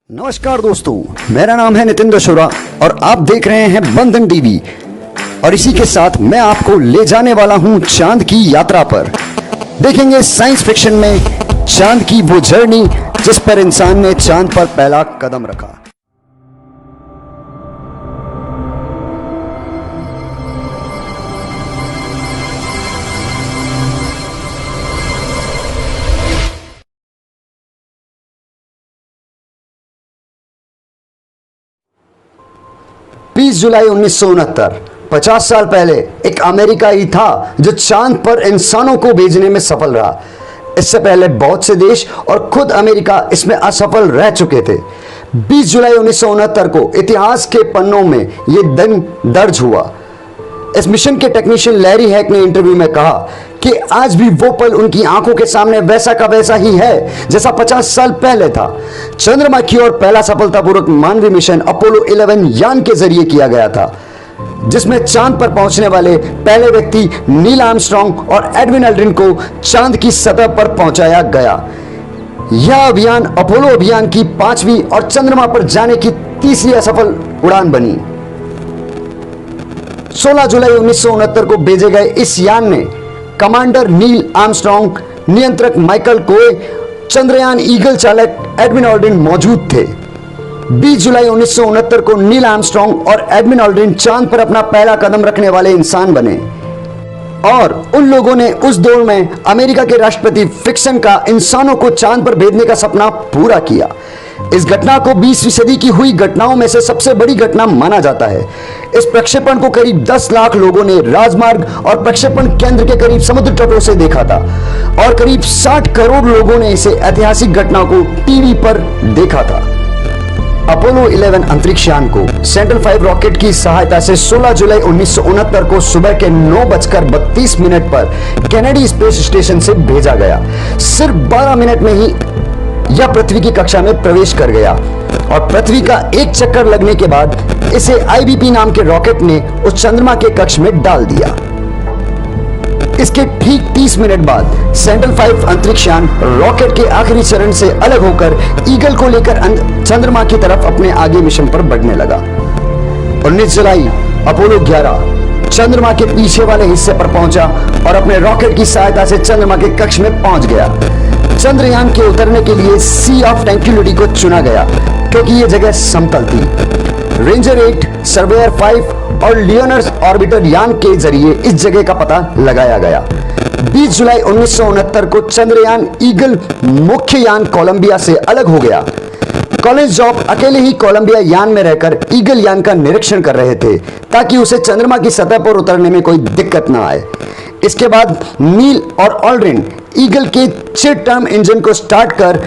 नमस्कार दोस्तों, मेरा नाम है नितिन दशोरा और आप देख रहे हैं बंधन टीवी। और इसी के साथ मैं आपको ले जाने वाला हूं चांद की यात्रा पर। देखेंगे साइंस फिक्शन में चांद की वो जर्नी जिस पर इंसान ने चांद पर पहला कदम रखा। जुलाई 1969, 50 साल पहले एक अमेरिकाई था जो चांद पर इंसानों को भेजने में सफल रहा। इससे पहले बहुत से देश और खुद अमेरिका इसमें असफल रह चुके थे। 20 जुलाई 1969 को इतिहास के पन्नों में यह दिन दर्ज हुआ। इस मिशन के टेक्नीशियन लैरी हैक ने इंटरव्यू में कहा कि आज भी वो पल उनकी आंखों के सामने वैसा का वैसा ही है जैसा 50 साल पहले था। चंद्रमा की ओर पहला सफलतापूर्वक मानवीय मिशन अपोलो 11 यान के जरिए किया गया था, जिसमें चांद पर पहुंचने वाले पहले व्यक्ति नील आर्मस्ट्रांग और एडविन एल्ड्रिन को चांद की सतह पर पहुंचाया गया। यह अभियान अपोलो अभियान की 5वीं और चंद्रमा पर जाने की 3री असफल उड़ान बनी। 16 जुलाई 1969 को भेजे गए इस यान ने कमांडर नील आर्मस्ट्रांग, नियंत्रक माइकल कोए, चंद्रयान ईगल चालक एडविन ऑल्ड्रिन मौजूद थे। 20 जुलाई 1969 को नील आर्मस्ट्रांग और एडविन ऑल्ड्रिन चांद पर अपना पहला कदम रखने वाले इंसान बने और उन लोगों ने उस दौर में अमेरिका के राष्ट्रपति फिक्सन का इंसानों को चांद पर भेजने का सपना पूरा किया। इस घटना को 20वीं सदी की हुई घटनाओं में से सबसे बड़ी घटना माना जाता है। इस प्रक्षेपण को करीब 10 लाख लोगों ने राजमार्ग और प्रक्षेपण केंद्र के करीब समुद्र तटों से देखा था और करीब 60 करोड़ लोगों ने इसे ऐतिहासिक घटना को टीवी पर देखा था। अपोलो 11 अंतरिक्ष यान को सेंट्रल 5 रॉकेट की सहायता से 16 जुलाई 1969 को सुबह के 9:32 पर केनेडी स्पेस स्टेशन से भेजा गया। सिर्फ 12 मिनट में ही यह पृथ्वी की कक्षा में प्रवेश कर गया और पृथ्वी का एक चक्कर लगने के बाद इसे आईबीपी नाम के रॉकेट ने उस चंद्रमा के कक्ष में डाल दिया। इसके ठीक 30 मिनट बाद सेंट्रल 5 अंतरिक्ष यान रॉकेट के आखिरी चरण से अलग होकर ईगल को लेकर चंद्रमा की तरफ अपने आगे मिशन पर बढ़ने लगा। 19 जुलाई अपोलो 11 चंद्रमा के पीछे वाले हिस्से पर पहुंचा और अपने रॉकेट की सहायता से चंद्रमा के कक्ष में पहुंच गया। चंद्रयान के उतरने के लिए सी ऑफ ट्रैंक्विलिटी को चुना गया क्योंकि यह जगह समतल थी। रेंजर 8, सर्वेयर 5 और लियोनस ऑर्बिटर यान के जरिए इस जगह का पता लगाया गया। 20 जुलाई 1969 को चंद्रयान ईगल मुख्य यान कोलंबिया से अलग हो गया। कॉलिंस जॉब अकेले ही कोलंबिया यान में रहकर ईगल यान का निरीक्षण कर रहे थे ताकि उसे चंद्रमा की सतह पर उतरने में कोई दिक्कत ना आए। इसके बाद नील और ऑल्ड्रिन ईगल के 6 टर्म इंजन को स्टार्ट कर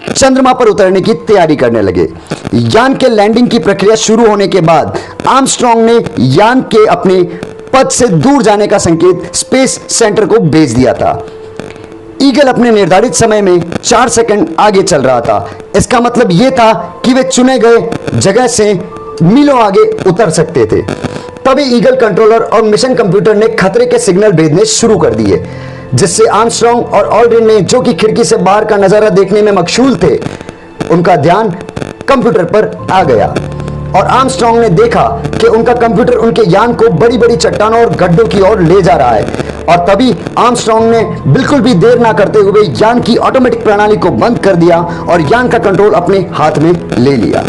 चंद्रमा पर उतरने की तैयारी करने लगे। यान के लैंडिंग की प्रक्रिया शुरू होने के बाद आर्मस्ट्रांग ने यान के अपने पद से दूर जाने का संकेत स्पेस सेंटर को भेज दिया था। ईगल अपने निर्धारित समय में 4 सेकंड आगे चल रहा था। इसका मतलब यह था कि वे चुने गए जगह से मीलों आगे उतर सकते थे। तभी ईगल कंट्रोलर और मिशन कंप्यूटर ने खतरे के सिग्नल भेजने शुरू कर दिए, जिससे आर्मस्ट्रांग और ऑल्ड्रिन ने, जो कि खिड़की से बाहर का नजारा देखने में मशगूल थे, उनका ध्यान कंप्यूटर पर आ गया और आर्मस्ट्रांग ने देखा कि उनका कंप्यूटर उनके यान को बड़ी बड़ी चट्टानों और गड्ढों की ओर ले जा रहा है। और तभी आर्मस्ट्रांग ने बिल्कुल भी देर ना करते हुए यान की ऑटोमेटिक प्रणाली को बंद कर दिया और यान का कंट्रोल अपने हाथ में ले लिया।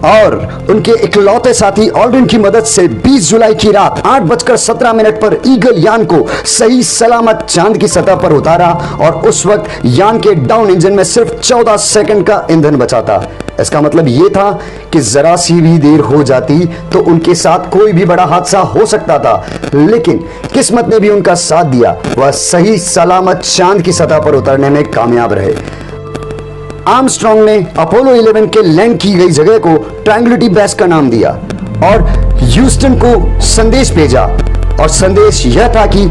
और उनके इकलौते साथी ऑल्ड्रिन की मदद से 20 जुलाई की रात 8:17 पर ईगल यान को सही सलामत चांद की सतह पर उतारा और उस वक्त यान के डाउन इंजन में सिर्फ 14 सेकंड का ईंधन बचा था। इसका मतलब यह था कि जरा सी भी देर हो जाती तो उनके साथ कोई भी बड़ा हादसा हो सकता था, लेकिन किस्मत ने भी उनका साथ दिया। वह सही सलामत चांद की सतह पर उतरने में कामयाब रहे। आर्मस्ट्रांग ने अपोलो 11 के लैंड की गई जगह को ट्रायंगुलरिटी बेस का नाम दिया और ह्यूस्टन को संदेश भेजा और संदेश यह था कि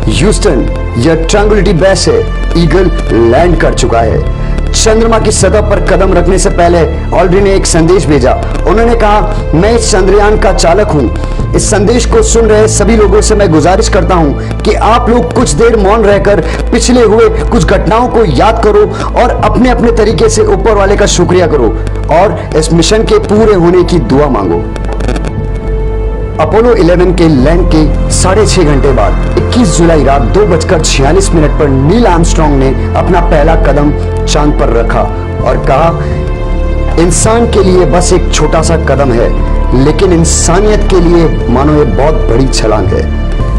ह्यूस्टन, यह ट्रायंगुलरिटी बेस है, ईगल लैंड कर चुका है। चंद्रमा की सतह पर कदम रखने से पहले ऑल्ड्रिन ने एक संदेश भेजा। उन्होंने कहा, मैं इस चंद्रयान का चालक हूं। इस संदेश को सुन रहे सभी लोगों से मैं गुजारिश करता हूं कि आप लोग कुछ देर मौन रहकर पिछले हुए कुछ घटनाओं को याद करो और अपने अपने तरीके से ऊपर वाले का शुक्रिया करो और इस मिशन के पूरे होने की दुआ मांगो। अपोलो 11 के लैंड के 6.5 घंटे बाद 21 जुलाई रात 2:46 पर नील आर्मस्ट्रांग ने अपना पहला कदम चांद पर रखा और कहा, इंसान के लिए बस एक छोटा सा कदम है, लेकिन इंसानियत के लिए मानो ये बहुत बड़ी छलांग है।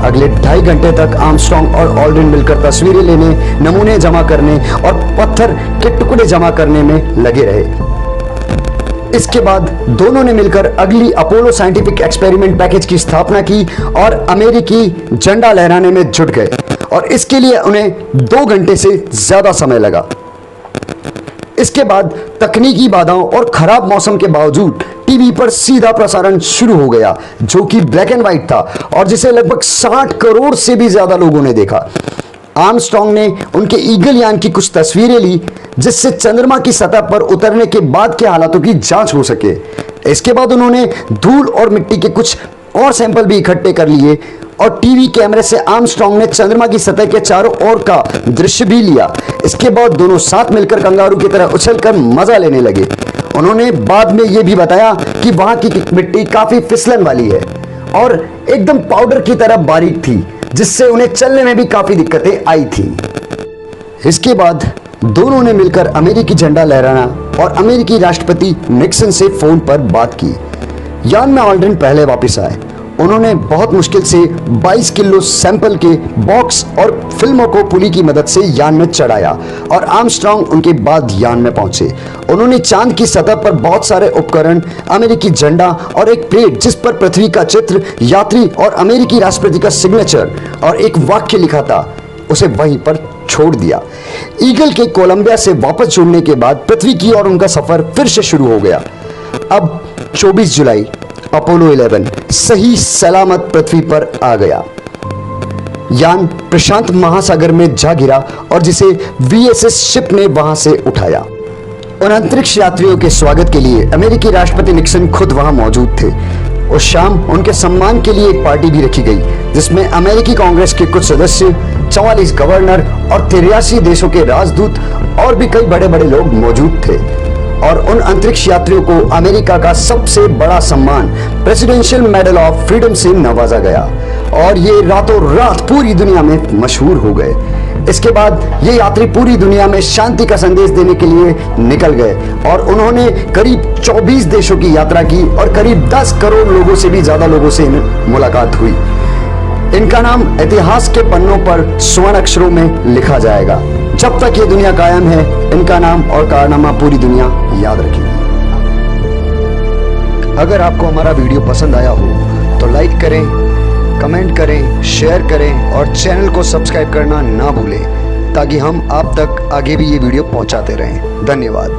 अगले 2.5 घंटे तक आर्मस्ट्रांग और ऑल्ड्रिन मिलकर तस्वीरें लेने, नमूने जमा करने और पत्थर के टुकड़े जमा करने में लगे रहे। इसके बाद दोनों ने मिलकर अगली अपोलो साइंटिफिक एक्सपेरिमेंट पैकेज की स्थापना की और अमेरिकी झंडा लहराने में जुट गए और इसके लिए उन्हें 2 घंटे से ज्यादा समय लगा। इसके बाद तकनीकी बाधाओं और खराब मौसम के बावजूद टीवी पर सीधा प्रसारण शुरू हो गया, जो कि ब्लैक एंड व्हाइट था और जिसे लगभग 60 करोड़ से भी ज्यादा लोगों ने देखा। आर्मस्ट्रांग ने उनके ईगल यान की कुछ तस्वीरें ली, जिससे चंद्रमा की सतह पर उतरने के बाद के हालातों की जांच हो सके। इसके बाद उन्होंने धूल और मिट्टी के कुछ और सैंपल भी इकट्ठे कर लिए और टीवी कैमरे से आर्मस्ट्रांग ने चंद्रमा की सतह के चारों ओर का दृश्य भी लिया। इसके बाद दोनों साथ मिलकर कंगारू की तरह उछलकर मजा लेने लगे। उन्होंने बाद में यह भी बताया कि वहां की मिट्टी काफी फिसलन वाली है और एकदम पाउडर की तरह बारीक थी, जिससे उन्हें चलने में भी काफी दिक्कतें आई थी। इसके बाद दोनों ने मिलकर अमेरिकी झंडा लहराना और अमेरिकी राष्ट्रपति निक्सन से फोन पर बात की। यान में ऑल्ड्रिन पहले वापस आए। उन्होंने बहुत मुश्किल से 22 किलो सैंपल के बॉक्स और फिल्मों को पुली की मदद से यान में चढ़ाया और आर्मस्ट्रांग उनके बाद यान में पहुंचे। उन्होंने चांद की सतह पर बहुत सारे उपकरण, अमेरिकी झंडा और एक प्लेट जिस पर पृथ्वी का चित्र, यात्री और अमेरिकी राष्ट्रपति का सिग्नेचर और एक वाक्य लिखा था, उसे वहीं पर छोड़ दिया। ईगल के कोलंबिया से वापस जुड़ने के बाद पृथ्वी की ओर उनका सफर फिर से शुरू हो गया। अब 24 जुलाई अपोलो 11 सही सलामत पृथ्वी पर आ गया। यान प्रशांत महासागर में जा गिरा और जिसे वीएसएस शिप ने वहां से उठाया। उन अंतरिक्ष यात्रियों के स्वागत के लिए अमेरिकी राष्ट्रपति निक्सन खुद वहां मौजूद थे। उस शाम उनके सम्मान के लिए एक पार्टी भी रखी गई, जिसमें अमेरिकी कांग्रेस के कुछ सदस्य, 44 गवर्नर और 83 देशों के राजदूत और भी कई बड़े बड़े लोग मौजूद थे। और उन अंतरिक्ष यात्रियों को अमेरिका का सबसे बड़ा सम्मान प्रेसिडेंशियल मेडल ऑफ फ्रीडम से नवाजा गया और ये रातों रात पूरी दुनिया में मशहूर हो गए। इसके बाद ये यात्री पूरी दुनिया में शांति का संदेश देने के लिए निकल गए और उन्होंने करीब 24 देशों की यात्रा की और करीब 10 करोड़ लोगों से भी ज्यादा लोगों से मुलाकात हुई। इनका नाम इतिहास के पन्नों पर स्वर्ण अक्षरों में लिखा जाएगा। जब तक ये दुनिया कायम है, इनका नाम और कारनामा पूरी दुनिया याद रखेगी। अगर आपको हमारा वीडियो पसंद आया हो तो लाइक करें, कमेंट करें, शेयर करें और चैनल को सब्सक्राइब करना ना भूलें, ताकि हम आप तक आगे भी ये वीडियो पहुंचाते रहें। धन्यवाद।